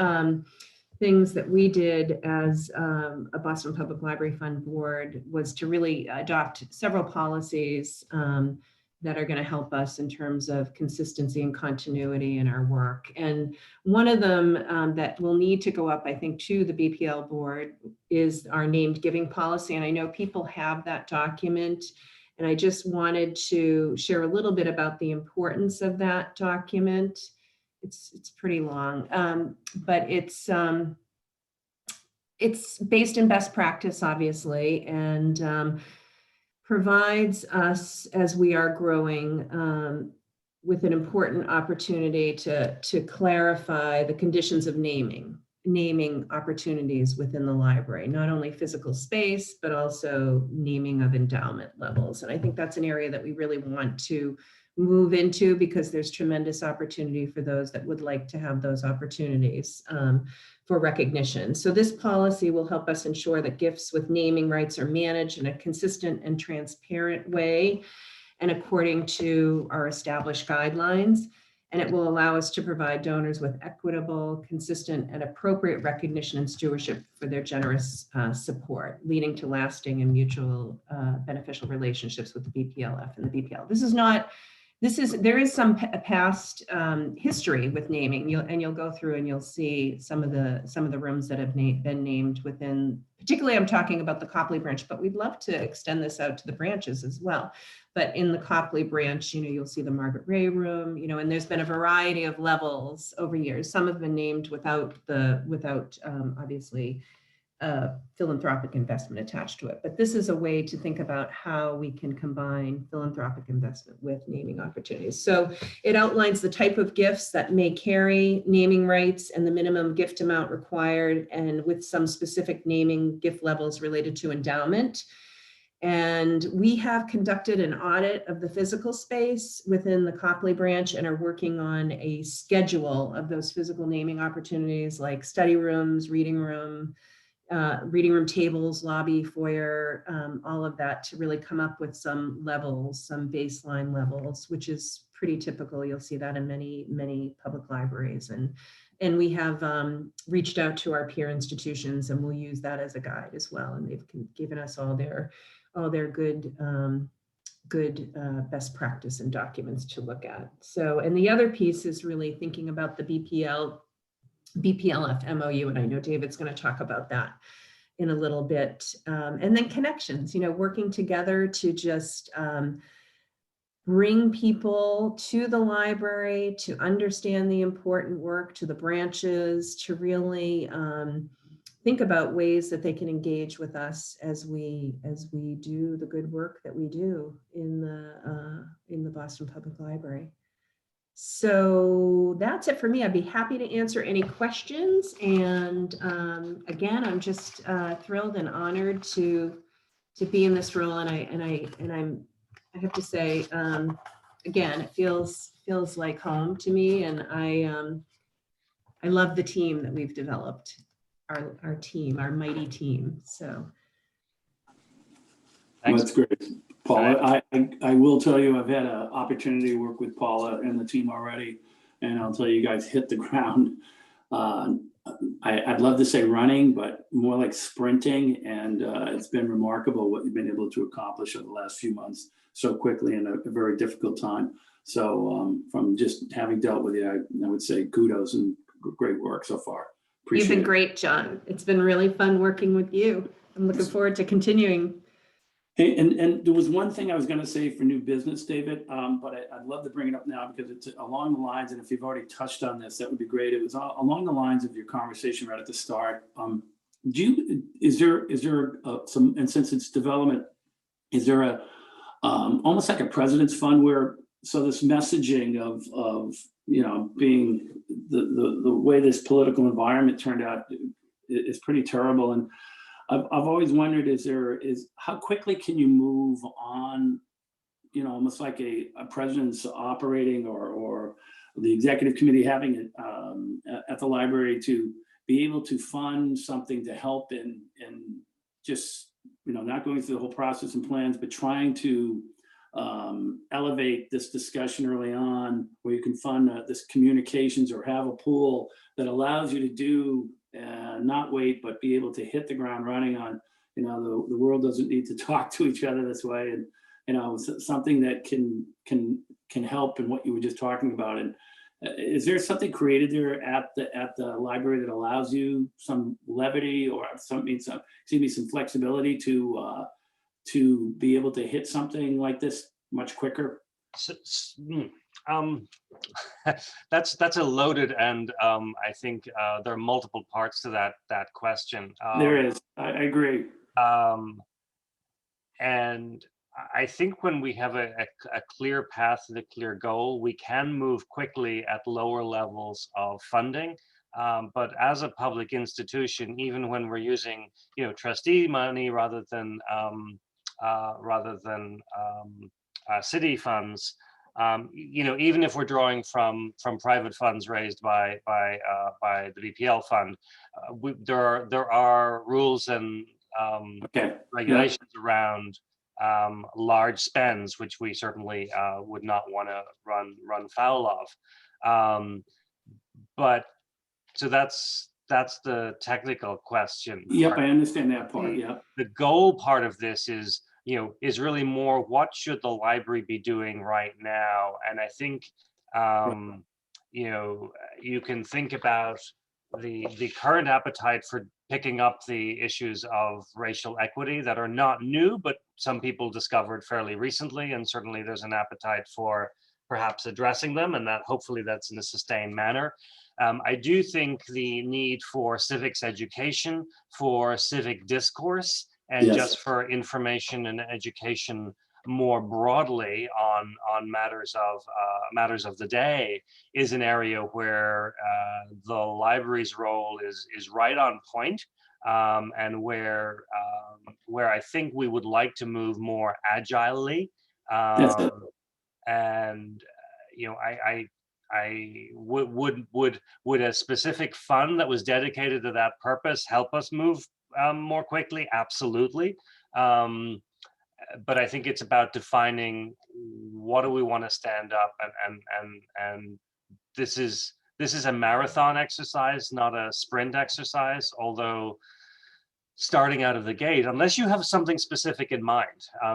things that we did as a Boston Public Library Fund board was to really adopt several policies that are going to help us in terms of consistency and continuity in our work. And one of them that will need to go up, I think, to the BPL board is our named giving policy. And I know people have that document. And I just wanted to share a little bit about the importance of that document. It's pretty long, but it's based in best practice, obviously, and provides us, as we are growing, with an important opportunity to clarify the conditions of naming opportunities within the library, not only physical space, but also naming of endowment levels. And I think that's an area that we really want to move into, because there's tremendous opportunity for those that would like to have those opportunities for recognition. So this policy will help us ensure that gifts with naming rights are managed in a consistent and transparent way and according to our established guidelines. And it will allow us to provide donors with equitable, consistent, and appropriate recognition and stewardship for their generous support, leading to lasting and mutual beneficial relationships with the BPLF and the BPL. There is some past history with naming, you'll go through and you'll see some of the rooms that have been named within, particularly I'm talking about the Copley branch, but we'd love to extend this out to the branches as well. But in the Copley branch, you'll see the Margaret Ray room, and there's been a variety of levels over years. Some have been named without obviously philanthropic investment attached to it. But this is a way to think about how we can combine philanthropic investment with naming opportunities. So it outlines the type of gifts that may carry naming rights and the minimum gift amount required, and with some specific naming gift levels related to endowment. And we have conducted an audit of the physical space within the Copley branch and are working on a schedule of those physical naming opportunities, like study rooms, reading room tables, lobby, foyer, all of that, to really come up with some levels, some baseline levels, which is pretty typical. You'll see that in many public libraries. And we have reached out to our peer institutions, and we'll use that as a guide as well. And they've given us all their good best practice and documents to look at. So, and the other piece is really thinking about the BPLF MOU, and I know David's going to talk about that in a little bit. And then connections, working together to just bring people to the library, to understand the important work, to the branches, to really think about ways that they can engage with us as we do the good work that we do in the Boston Public Library. So that's it for me. I'd be happy to answer any questions. And again, I'm just thrilled and honored to be in this role. And I have to say, again, it feels like home to me. And I love the team that we've developed, our team, our mighty team. So. Thanks. That's great. Paula, I will tell you, I've had an opportunity to work with Paula and the team already, and I'll tell you guys hit the ground. I'd love to say running, but more like sprinting, and it's been remarkable what you've been able to accomplish over the last few months so quickly in a very difficult time. So from just having dealt with you, I would say kudos and great work so far. Appreciate You've been great, John. It's been really fun working with you. I'm looking forward to continuing. Hey, and there was one thing I was going to say for new business, David, but I'd love to bring it up now because it's along the lines, and if you've already touched on this, that would be great. It was along the lines of your conversation right at the start. Is there some, and since it's development, is there a almost like a president's fund where, so this messaging of being the way this political environment turned out is pretty terrible, and I've always wondered, how quickly can you move on, almost like a president's operating or the executive committee having it at the library to be able to fund something to help in just, not going through the whole process and plans, but trying to elevate this discussion early on where you can fund this communications or have a pool that allows you to do not wait, but be able to hit the ground running on, the world doesn't need to talk to each other this way. something that can help in what you were just talking about. And is there something created there at the library that allows you some levity or some flexibility to be able to hit something like this much quicker? That's a loaded, and I think there are multiple parts to that question. There is. I agree. And I think when we have a clear path and a clear goal, we can move quickly at lower levels of funding. But as a public institution, even when we're using, trustee money rather than city funds, even if we're drawing from private funds raised by the BPL fund, there are rules and regulations around large spends, which we certainly would not want to run foul of. But so that's the technical question. Yep, I understand that part. Yeah. The goal part of this is really more, what should the library be doing right now? And I think you can think about the current appetite for picking up the issues of racial equity that are not new, but some people discovered fairly recently, and certainly there's an appetite for perhaps addressing them, and that hopefully that's in a sustained manner. I do think the need for civics education, for civic discourse, and just for information and education more broadly on matters of the day is an area where the library's role is right on point, and where I think we would like to move more agilely. And I would a specific fund that was dedicated to that purpose help us move more quickly? Absolutely. But I think it's about defining what do we want to stand up, and this is a marathon exercise, not a sprint exercise, although starting out of the gate, unless you have something specific in mind.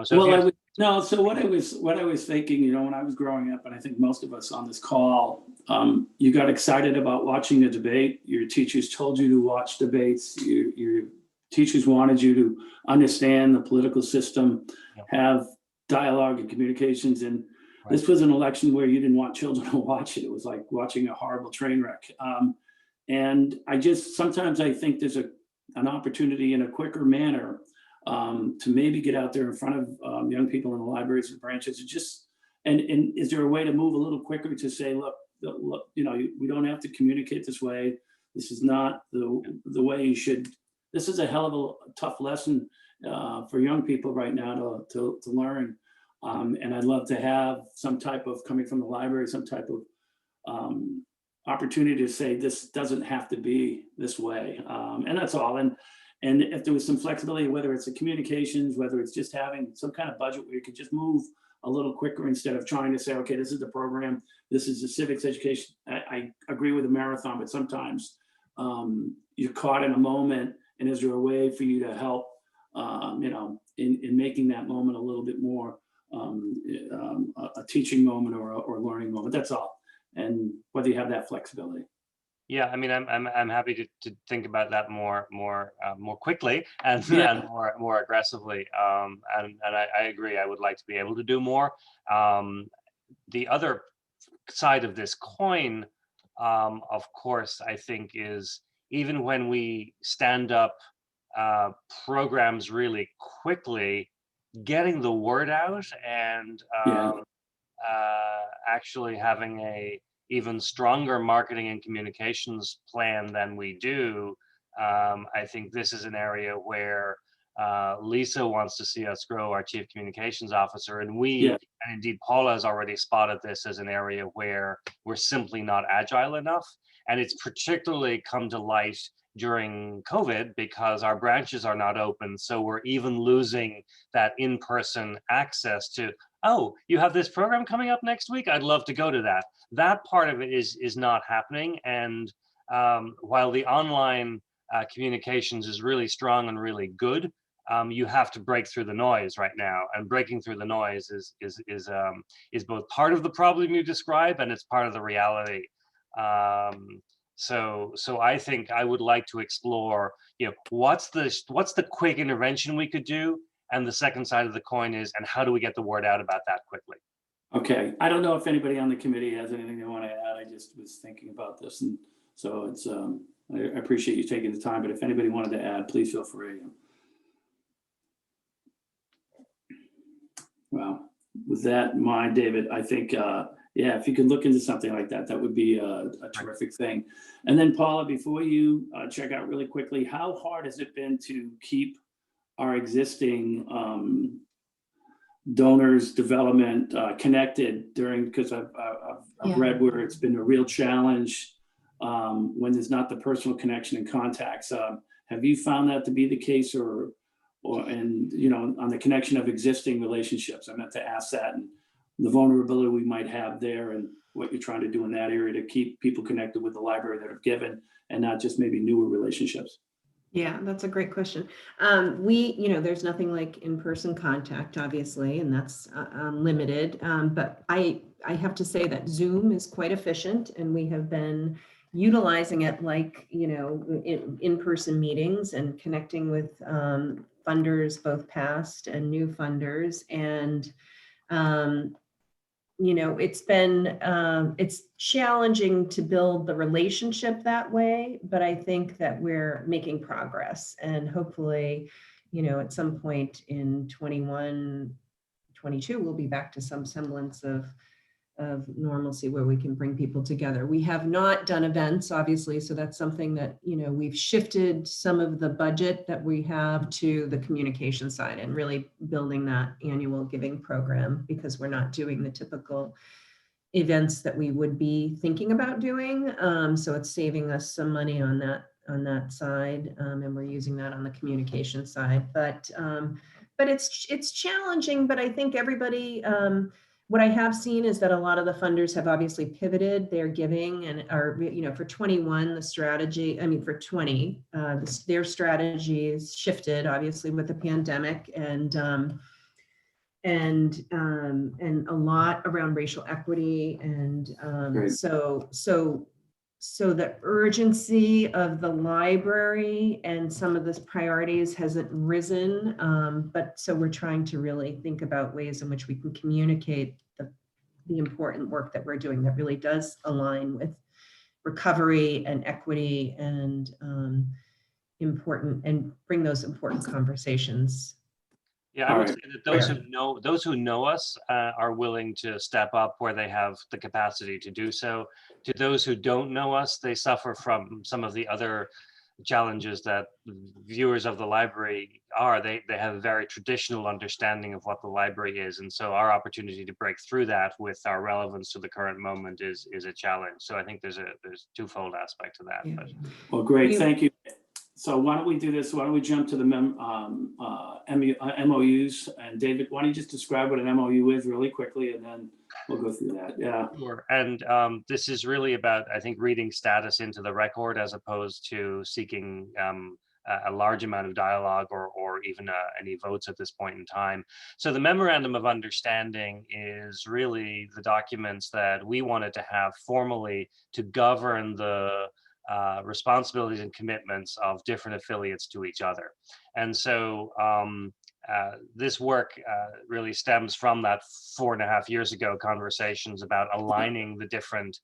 So what I was thinking, when I was growing up, and I think most of us on this call, you got excited about watching a debate. Your teachers told you to watch debates. Your teachers wanted you to understand the political system, have dialogue and communications. And this was an election where you didn't want children to watch it. It was like watching a horrible train wreck. And sometimes I think there's an opportunity in a quicker manner to maybe get out there in front of young people in the libraries and branches. And is there a way to move a little quicker to say, look, we don't have to communicate this way. This is not the way you should. This is a hell of a tough lesson for young people right now to learn. And I'd love to have some type of, coming from the library, some type of opportunity to say, this doesn't have to be this way. And that's all. And if there was some flexibility, whether it's the communications, whether it's just having some kind of budget where you could just move a little quicker instead of trying to say, okay, this is the program, this is the civics education. I agree with the marathon, but sometimes you're caught in a moment, and is there a way for you to help, in making that moment a little bit more a teaching moment or a learning moment? That's all. And whether you have that flexibility. Yeah, I mean, I'm happy to think about that more quickly and more aggressively. And I agree. I would like to be able to do more. The other side of this coin, of course, I think is, even when we stand up programs really quickly, getting the word out and actually having a even stronger marketing and communications plan than we do. I think this is an area where Lisa wants to see us grow our chief communications officer, and and indeed Paula has already spotted this as an area where we're simply not agile enough. And it's particularly come to light during COVID because our branches are not open. So we're even losing that in-person access to, oh, you have this program coming up next week? I'd love to go to that. That part of it is not happening. And while the online communications is really strong and really good, you have to break through the noise right now, and breaking through the noise is both part of the problem you describe and it's part of the reality. So I think I would like to explore, what's the quick intervention we could do, and the second side of the coin is, and how do we get the word out about that quickly? Okay, I don't know if anybody on the committee has anything they want to add. I just was thinking about this, and so it's, I appreciate you taking the time, but if anybody wanted to add, please feel free. Well, with that in mind, David, I think, yeah, if you could look into something like that, that would be a terrific thing. And then Paula, before you check out really quickly, how hard has it been to keep our existing donors development connected during, because I've read where it's been a real challenge when there's not the personal connection and contacts. Have you found that to be the case, or and on the connection of existing relationships? I meant to ask that, and the vulnerability we might have there, and what you're trying to do in that area to keep people connected with the library that have given, and not just maybe newer relationships. Yeah, that's a great question. There's nothing like in-person contact, obviously, and that's limited. But I have to say that Zoom is quite efficient, and we have been utilizing it like, in-person meetings and connecting with funders, both past and new funders. And it's challenging to build the relationship that way, but I think that we're making progress, and hopefully, at some point in 21, 22, we'll be back to some semblance of normalcy where we can bring people together. We have not done events, obviously, so that's something that, we've shifted some of the budget that we have to the communication side and really building that annual giving program, because we're not doing the typical events that we would be thinking about doing. So it's saving us some money on that side, and we're using that on the communication side. But it's challenging, but I think everybody, what I have seen is that a lot of the funders have obviously pivoted their giving, and are, for 21, the strategy, for 20, their strategies shifted obviously with the pandemic, and a lot around racial equity. And so the urgency of the library and some of the priorities hasn't risen, but so we're trying to really think about ways in which we can communicate the important work that we're doing that really does align with recovery and equity, and bring those important conversations. Yeah, I would say that those who know us are willing to step up where they have the capacity to do so. To those who don't know us, they suffer from some of the other challenges that viewers of the library are. They have a very traditional understanding of what the library is, and so our opportunity to break through that with our relevance to the current moment is a challenge. So I think there's twofold aspect to that. Yeah. But. Well, great, thank you. So why don't we do this? Why don't we jump to the MOUs? And David, why don't you just describe what an MOU is really quickly, and then we'll go through that. Yeah. Sure. And this is really about, I think, reading status into the record, as opposed to seeking a large amount of dialogue or even any votes at this point in time. So the Memorandum of Understanding is really the documents that we wanted to have formally to govern the responsibilities and commitments of different affiliates to each other. And so this work really stems from that 4.5 years ago conversations about aligning the different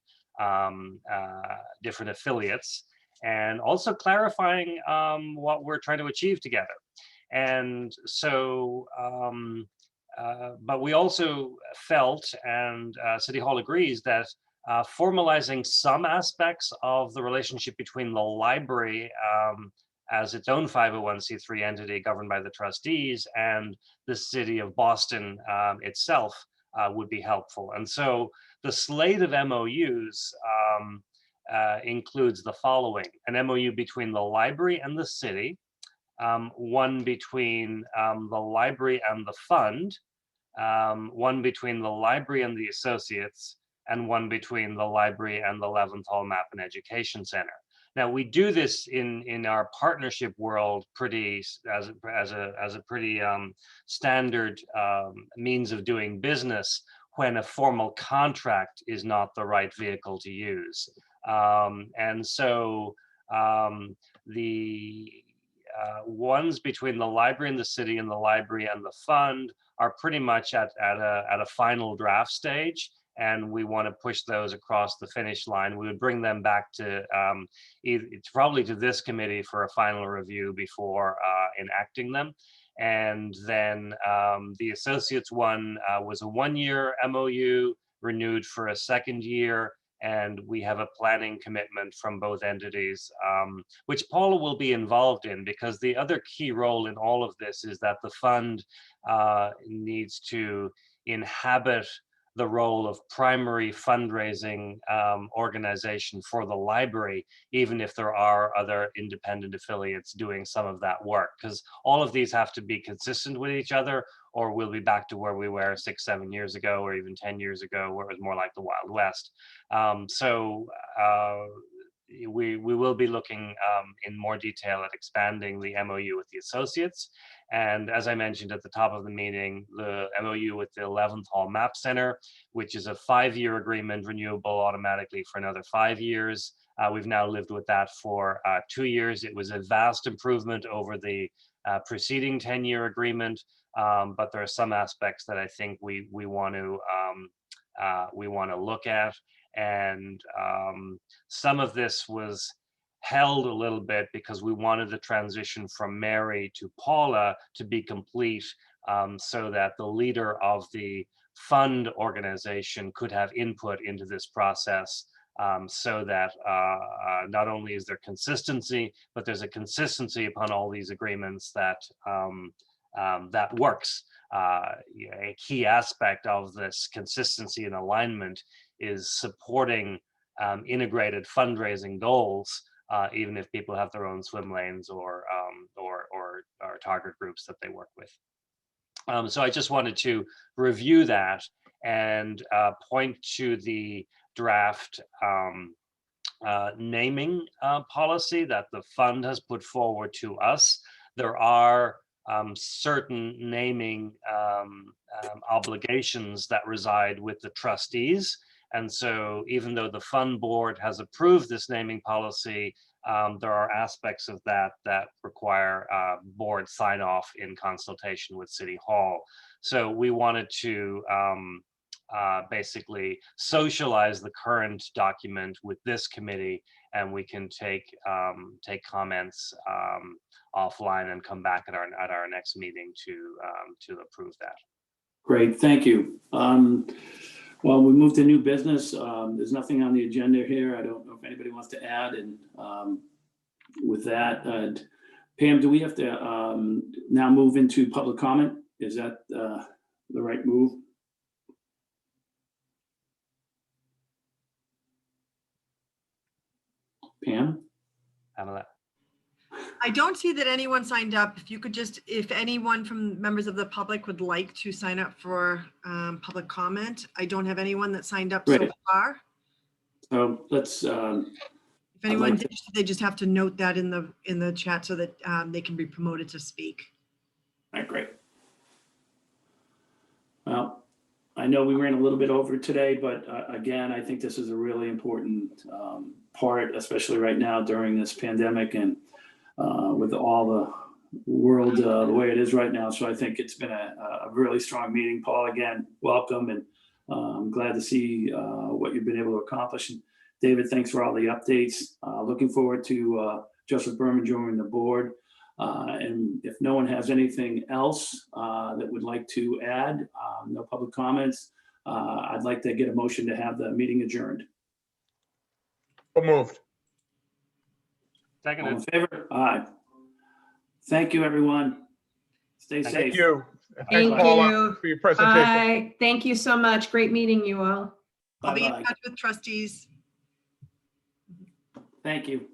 affiliates, and also clarifying what we're trying to achieve together. And so, but we also felt, and City Hall agrees, that formalizing some aspects of the relationship between the library as its own 501c3 entity governed by the trustees and the city of Boston itself would be helpful. And so the slate of MOUs includes the following: an MOU between the library and the city, one between the library and the fund, one between the library and the associates, and one between the library and the Leventhal Map and Education Center. Now we do this in our partnership world pretty as a pretty standard means of doing business when a formal contract is not the right vehicle to use. And so the ones between the library and the city and the library and the fund are pretty much at a final draft stage. And we want to push those across the finish line. We would bring them back to it's probably to this committee for a final review before enacting them. And then the associates one was a 1-year MOU renewed for a 2nd year. And we have a planning commitment from both entities, which Paula will be involved in, because the other key role in all of this is that the fund needs to inhabit the role of primary fundraising organization for the library, even if there are other independent affiliates doing some of that work, because all of these have to be consistent with each other, or we'll be back to where we were 6-7 years ago, or even 10 years ago, where it was more like the Wild West. We will be looking in more detail at expanding the MOU with the associates. And as I mentioned at the top of the meeting, the MOU with the 11th Hall Map Center, which is a 5-year agreement, renewable automatically for another 5 years. We've now lived with that for 2 years. It was a vast improvement over the preceding 10-year agreement, but there are some aspects that I think we want to look at. And some of this was held a little bit because we wanted the transition from Mary to Paula to be complete, so that the leader of the fund organization could have input into this process, so that not only is there consistency, but there's a consistency upon all these agreements that that works. A key aspect of this consistency and alignment is supporting integrated fundraising goals, even if people have their own swim lanes or target groups that they work with. So I just wanted to review that and point to the draft naming policy that the fund has put forward to us. There are certain naming obligations that reside with the trustees. And so even though the fund board has approved this naming policy, there are aspects of that that require board sign off in consultation with City Hall. So we wanted to basically socialize the current document with this committee, and we can take comments offline and come back at our next meeting to approve that. Great, thank you. Well, we moved to new business. There's nothing on the agenda here. I don't know if anybody wants to add. And with that, Pam, do we have to now move into public comment? Is that the right move? Pam? Pamela? I don't see that anyone signed up. If you could just, if anyone from members of the public would like to sign up for public comment. I don't have anyone that signed up so Right. far. So let's. If anyone did, they just have to note that in the chat so that they can be promoted to speak. All right, great. Well, I know we ran a little bit over today, but again, I think this is a really important part, especially right now during this pandemic and with all the world the way it is right now. So I think it's been a really strong meeting. Paul, again, welcome, and I'm glad to see what you've been able to accomplish. And David, thanks for all the updates. Looking forward to Joseph Berman joining the board. And if no one has anything else that would like to add, no public comments, I'd like to get a motion to have the meeting adjourned. So moved. All Seconded. in favor? Aye. Thank you, everyone. Stay safe. Thank you. Thank Thanks, Paula, you. for your presentation. Bye. Thank you so much. Great meeting you all. I'll be in Bye-bye. touch with trustees. Thank you.